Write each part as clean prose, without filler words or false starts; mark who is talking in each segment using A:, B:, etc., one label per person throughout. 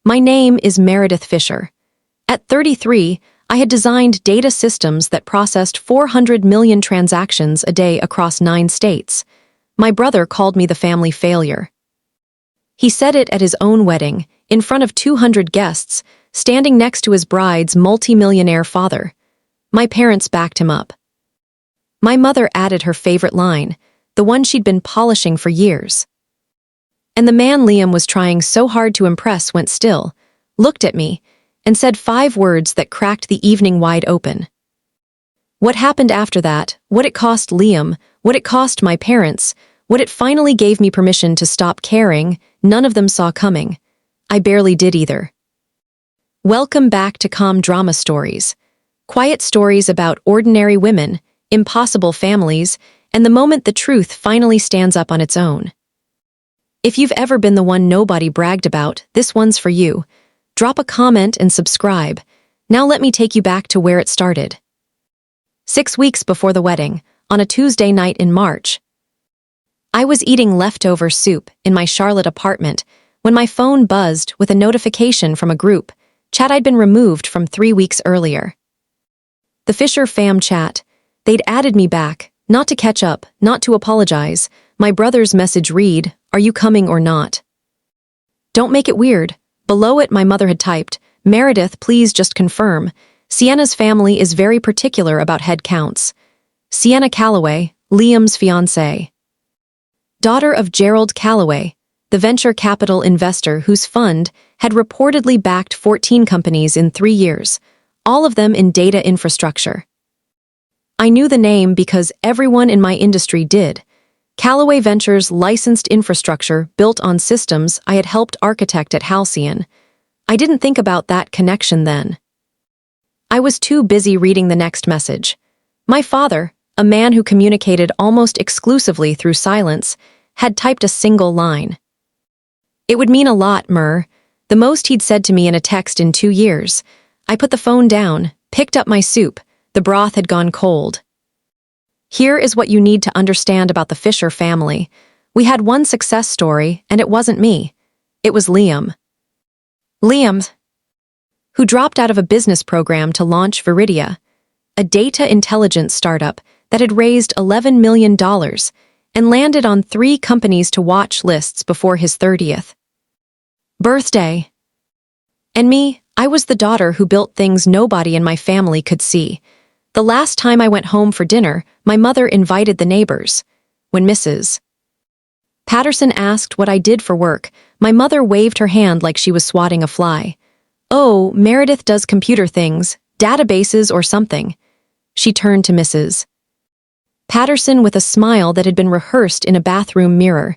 A: My name is Meredith Fisher. At 33, I had designed data systems that processed 400 million transactions a day across 9 states. My brother called me the family failure. He said it at his own wedding, in front of 200 guests, standing next to his bride's multi-millionaire father. My parents backed him up. My mother added her favorite line, the one she'd been polishing for years. And the man Liam was trying so hard to impress went still, looked at me, and said 5 words that cracked the evening wide open. What happened after that, what it cost Liam, what it cost my parents, what it finally gave me permission to stop caring, none of them saw coming. I barely did either. Welcome back to Calm Drama Stories. Quiet stories about ordinary women, impossible families, and the moment the truth finally stands up on its own. If you've ever been the one nobody bragged about, this one's for you. Drop a comment and subscribe. Now let me take you back to where it started. 6 weeks before the wedding, on a Tuesday night in March, I was eating leftover soup in my Charlotte apartment when my phone buzzed with a notification from a group chat I'd been removed from 3 weeks earlier. The Fisher fam chat. They'd added me back, not to catch up, not to apologize. My brother's message read, "Are you coming or not?" Don't make it weird. Below it my mother had typed, "Meredith, please just confirm. Sienna's family is very particular about head counts. Sienna Calloway, Liam's fiancée. Daughter of Gerald Calloway, the venture capital investor whose fund had reportedly backed 14 companies in 3 years, all of them in data infrastructure." I knew the name because everyone in my industry did. Callaway Ventures' licensed infrastructure built on systems I had helped architect at Halcyon. I didn't think about that connection then. I was too busy reading the next message. My father, a man who communicated almost exclusively through silence, had typed a single line. It would mean a lot, Mur. The most he'd said to me in a text in 2 years. I put the phone down, picked up my soup. The broth had gone cold. Here is what you need to understand about the Fisher family. We had one success story, and it wasn't me. It was Liam. Liam, who dropped out of a business program to launch Viridia, a data intelligence startup that had raised $11 million and landed on 3 companies to watch lists before his 30th birthday. And me, I was the daughter who built things nobody in my family could see. The last time I went home for dinner, my mother invited the neighbors. When Mrs. Patterson asked what I did for work, my mother waved her hand like she was swatting a fly. "Oh, Meredith does computer things, databases or something." She turned to Mrs. Patterson with a smile that had been rehearsed in a bathroom mirror.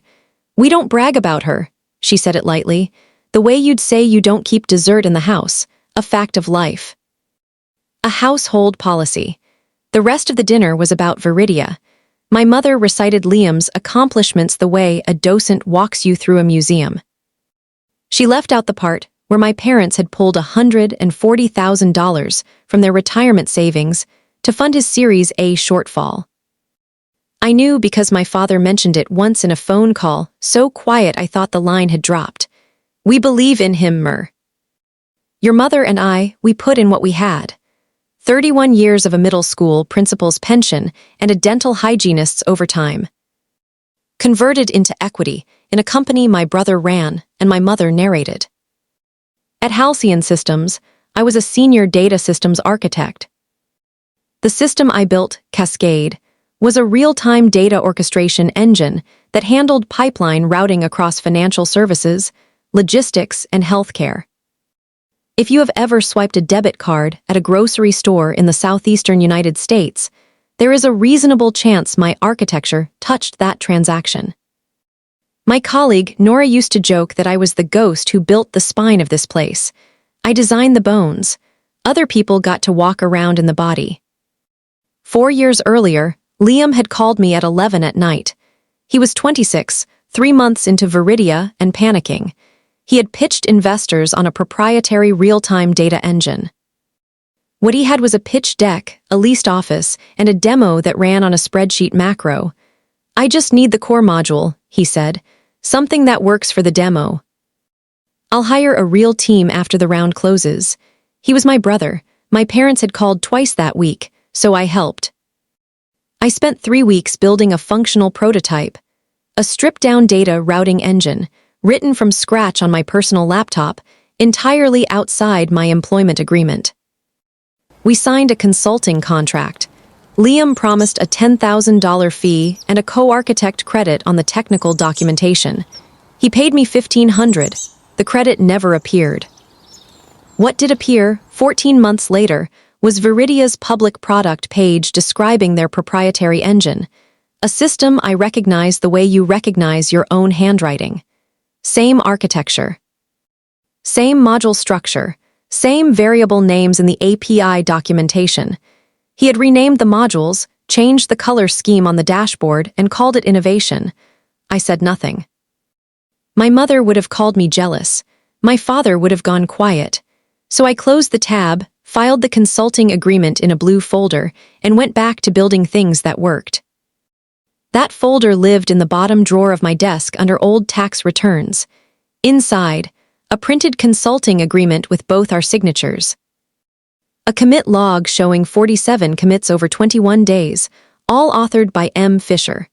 A: "We don't brag about her," she said it lightly, "the way you'd say you don't keep dessert in the house, a fact of life. A household policy." The rest of the dinner was about Viridia. My mother recited Liam's accomplishments the way a docent walks you through a museum. She left out the part where my parents had pulled $140,000 from their retirement savings to fund his Series A shortfall. I knew because my father mentioned it once in a phone call, so quiet I thought the line had dropped. "We believe in him, Mur. Your mother and I, we put in what we had. 31 years of a middle school principal's pension and a dental hygienist's overtime. Converted into equity in a company my brother ran and my mother narrated. At Halcyon Systems, I was a senior data systems architect. The system I built, Cascade, was a real-time data orchestration engine that handled pipeline routing across financial services, logistics, and healthcare. If you have ever swiped a debit card at a grocery store in the southeastern United States, there is a reasonable chance my architecture touched that transaction. My colleague Nora used to joke that I was the ghost who built the spine of this place. I designed the bones. Other people got to walk around in the body. 4 years earlier, Liam had called me at 11 at night. He was 26, 3 months into Viridia and panicking. He had pitched investors on a proprietary real-time data engine. What he had was a pitch deck, a leased office, and a demo that ran on a spreadsheet macro. "I just need the core module," he said, "something that works for the demo." I'll hire a real team after the round closes. He was my brother. My parents had called twice that week, so I helped. I spent 3 weeks building a functional prototype, a stripped-down data routing engine, written from scratch on my personal laptop, entirely outside my employment agreement. We signed a consulting contract. Liam promised a $10,000 fee and a co-architect credit on the technical documentation. He paid me $1,500. The credit never appeared. What did appear, 14 months later, was Viridia's public product page describing their proprietary engine, a system I recognize the way you recognize your own handwriting. Same architecture. Same module structure. Same variable names in the API documentation. He had renamed the modules, changed the color scheme on the dashboard, and called it innovation. I said nothing. My mother would have called me jealous. My father would have gone quiet. So I closed the tab, filed the consulting agreement in a blue folder, and went back to building things that worked. That folder lived in the bottom drawer of my desk under old tax returns. Inside, a printed consulting agreement with both our signatures. A commit log showing 47 commits over 21 days, all authored by M. Fisher.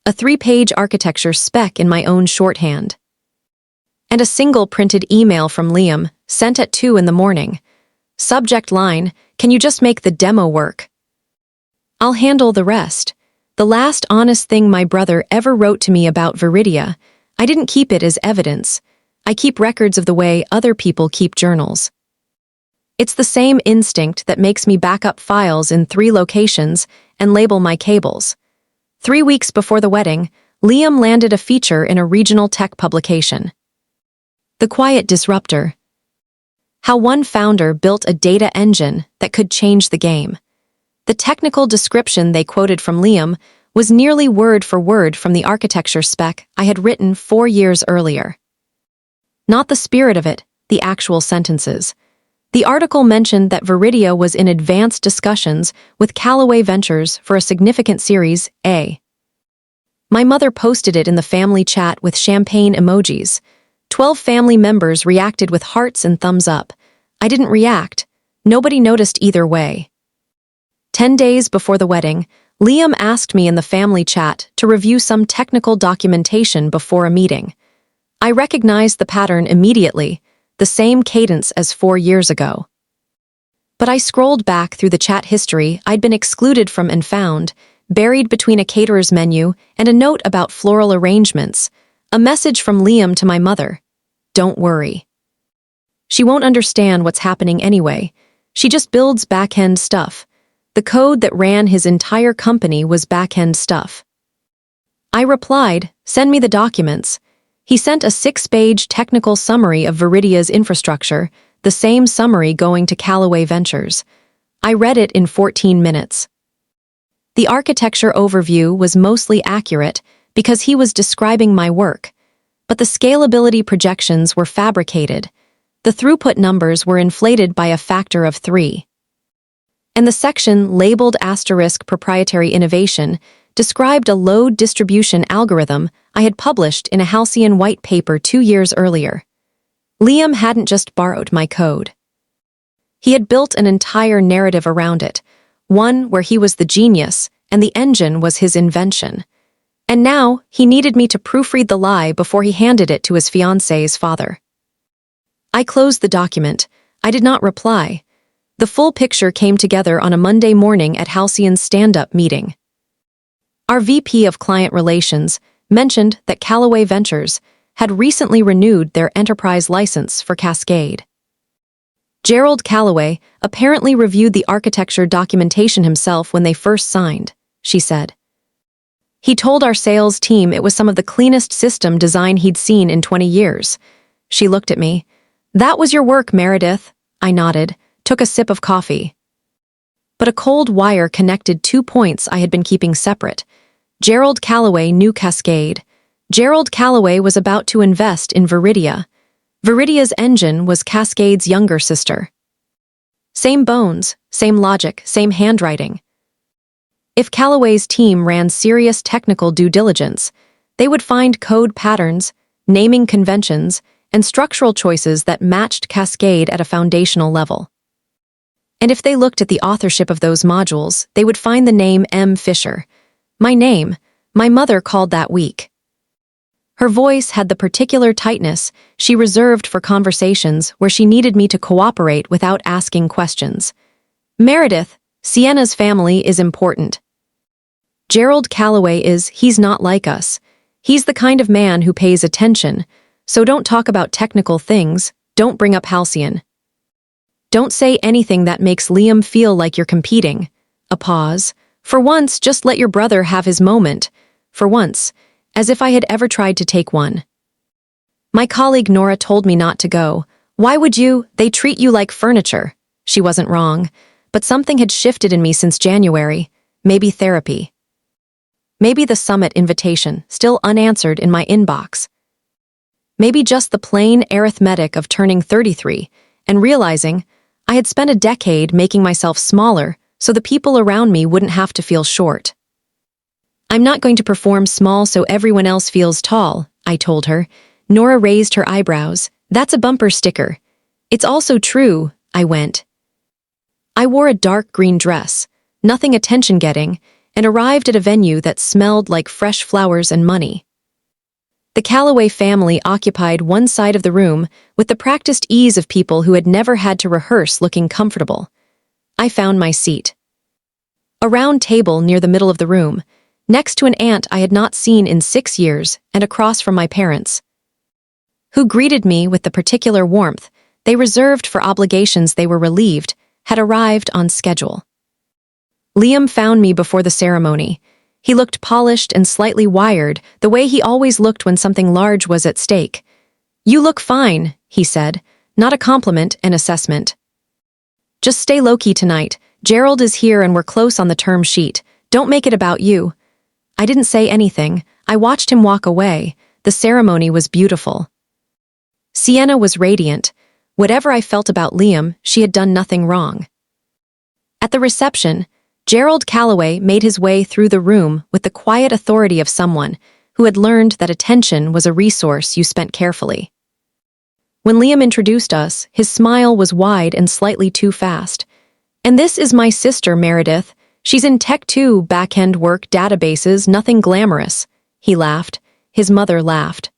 A: A 3-page architecture spec in my own shorthand. And a single printed email from Liam, sent at 2 in the morning. Subject line, "Can you just make the demo work? I'll handle the rest." The last honest thing my brother ever wrote to me about Viridia, I didn't keep it as evidence. I keep records of the way other people keep journals. It's the same instinct that makes me back up files in 3 locations and label my cables. 3 weeks before the wedding, Liam landed a feature in a regional tech publication. The Quiet Disruptor. How one founder built a data engine that could change the game. The technical description they quoted from Liam was nearly word for word from the architecture spec I had written 4 years earlier. Not the spirit of it, the actual sentences. The article mentioned that Viridia was in advanced discussions with Callaway Ventures for a significant Series A. My mother posted it in the family chat with champagne emojis. 12 family members reacted with hearts and thumbs up. I didn't react. Nobody noticed either way. 10 days before the wedding, Liam asked me in the family chat to review some technical documentation before a meeting. I recognized the pattern immediately, the same cadence as 4 years ago. But I scrolled back through the chat history I'd been excluded from and found, buried between a caterer's menu and a note about floral arrangements, a message from Liam to my mother. Don't worry. She won't understand what's happening anyway. She just builds back-end stuff. The code that ran his entire company was back-end stuff. I replied, "Send me the documents." He sent a 6-page technical summary of Viridia's infrastructure, the same summary going to Callaway Ventures. I read it in 14 minutes. The architecture overview was mostly accurate because he was describing my work, but the scalability projections were fabricated. The throughput numbers were inflated by a factor of 3. And the section labeled * proprietary innovation described a load distribution algorithm I had published in a Halcyon white paper 2 years earlier. Liam hadn't just borrowed my code. He had built an entire narrative around it, one where he was the genius and the engine was his invention. And now he needed me to proofread the lie before he handed it to his fiancée's father. I closed the document. I did not reply. The full picture came together on a Monday morning at Halcyon's stand-up meeting. Our VP of Client Relations mentioned that Callaway Ventures had recently renewed their enterprise license for Cascade. Gerald Callaway apparently reviewed the architecture documentation himself when they first signed, she said. He told our sales team it was some of the cleanest system design he'd seen in 20 years. She looked at me. "That was your work, Meredith." I nodded, took a sip of coffee. But a cold wire connected 2 points I had been keeping separate. Gerald Callaway knew Cascade. Gerald Callaway was about to invest in Viridia. Viridia's engine was Cascade's younger sister. Same bones, same logic, same handwriting. If Callaway's team ran serious technical due diligence, they would find code patterns, naming conventions, and structural choices that matched Cascade at a foundational level. And if they looked at the authorship of those modules, they would find the name M. Fisher. My name, my mother called that weak. Her voice had the particular tightness she reserved for conversations where she needed me to cooperate without asking questions. Meredith, Sienna's family is important. Gerald Calloway he's not like us. He's the kind of man who pays attention, so don't talk about technical things, don't bring up Halcyon. Don't say anything that makes Liam feel like you're competing. A pause. For once, just let your brother have his moment. For once, as if I had ever tried to take one. My colleague Nora told me not to go. Why would you? They treat you like furniture. She wasn't wrong, but something had shifted in me since January. Maybe therapy. Maybe the summit invitation, still unanswered in my inbox. Maybe just the plain arithmetic of turning 33 and realizing I had spent a decade making myself smaller so the people around me wouldn't have to feel short. I'm not going to perform small so everyone else feels tall, I told her. Nora raised her eyebrows. That's a bumper sticker. It's also true, I went. I wore a dark green dress, nothing attention-getting, and arrived at a venue that smelled like fresh flowers and money. The Calloway family occupied one side of the room with the practiced ease of people who had never had to rehearse looking comfortable. I found my seat. A round table near the middle of the room, next to an aunt I had not seen in 6 years and across from my parents, who greeted me with the particular warmth they reserved for obligations they were relieved had arrived on schedule. Liam found me before the ceremony. He looked polished and slightly wired, the way he always looked when something large was at stake. You look fine, he said, not a compliment, an assessment. Just stay low-key tonight. Gerald is here and we're close on the term sheet. Don't make it about you. I didn't say anything. I watched him walk away. The ceremony was beautiful. Sienna was radiant. Whatever I felt about Liam, she had done nothing wrong. At the reception, Gerald Calloway made his way through the room with the quiet authority of someone who had learned that attention was a resource you spent carefully. When Liam introduced us, his smile was wide and slightly too fast. And this is my sister, Meredith. She's in tech too, back-end work, databases, nothing glamorous. He laughed. His mother laughed.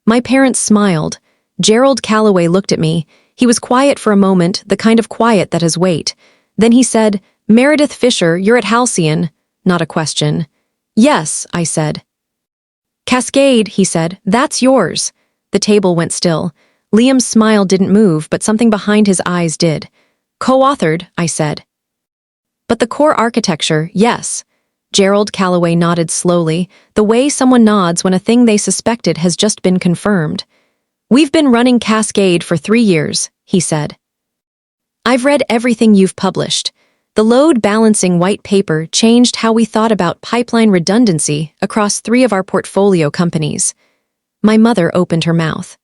A: My parents smiled. Gerald Calloway looked at me. He was quiet for a moment, the kind of quiet that has weight. Then he said, Meredith Fisher, you're at Halcyon. Not a question. Yes, I said. Cascade, he said, that's yours. The table went still. Liam's smile didn't move, but something behind his eyes did. Co-authored, I said. But the core architecture, yes. Gerald Calloway nodded slowly, the way someone nods when a thing they suspected has just been confirmed. We've been running Cascade for 3 years, he said. I've read everything you've published. The load-balancing white paper changed how we thought about pipeline redundancy across 3 of our portfolio companies. My mother opened her mouth.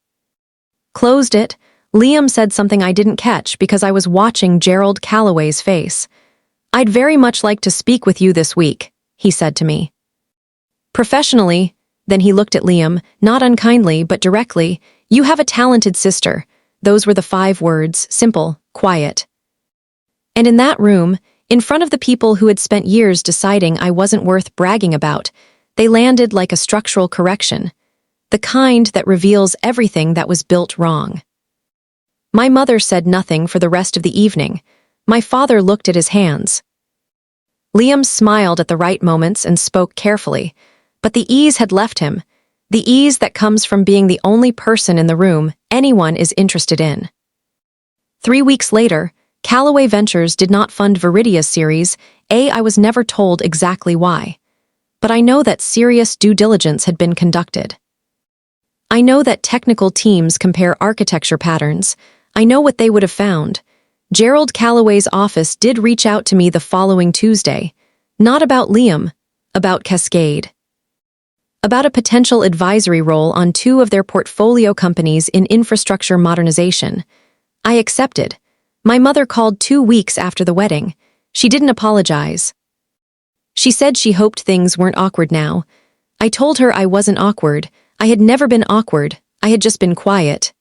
A: Closed it. Liam said something I didn't catch because I was watching Gerald Calloway's face. I'd very much like to speak with you this week, he said to me. Professionally, then he looked at Liam, not unkindly but directly. You have a talented sister. Those were the 5 words, simple, quiet. And in that room, in front of the people who had spent years deciding I wasn't worth bragging about, they landed like a structural correction, the kind that reveals everything that was built wrong. My mother said nothing for the rest of the evening. My father looked at his hands. Liam smiled at the right moments and spoke carefully, but the ease had left him, the ease that comes from being the only person in the room anyone is interested in. 3 weeks later, Calloway Ventures did not fund Viridia's series. I was never told exactly why. But I know that serious due diligence had been conducted. I know that technical teams compare architecture patterns. I know what they would have found. Gerald Calloway's office did reach out to me the following Tuesday. Not about Liam, about Cascade. About a potential advisory role on 2 of their portfolio companies in infrastructure modernization. I accepted. My mother called 2 weeks after the wedding. She didn't apologize. She said she hoped things weren't awkward now. I told her I wasn't awkward. I had never been awkward. I had just been quiet.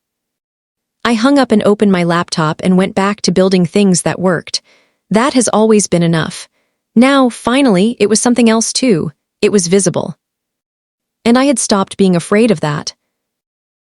A: I hung up and opened my laptop and went back to building things that worked. That has always been enough. Now, finally, it was something else too. It was visible. And I had stopped being afraid of that.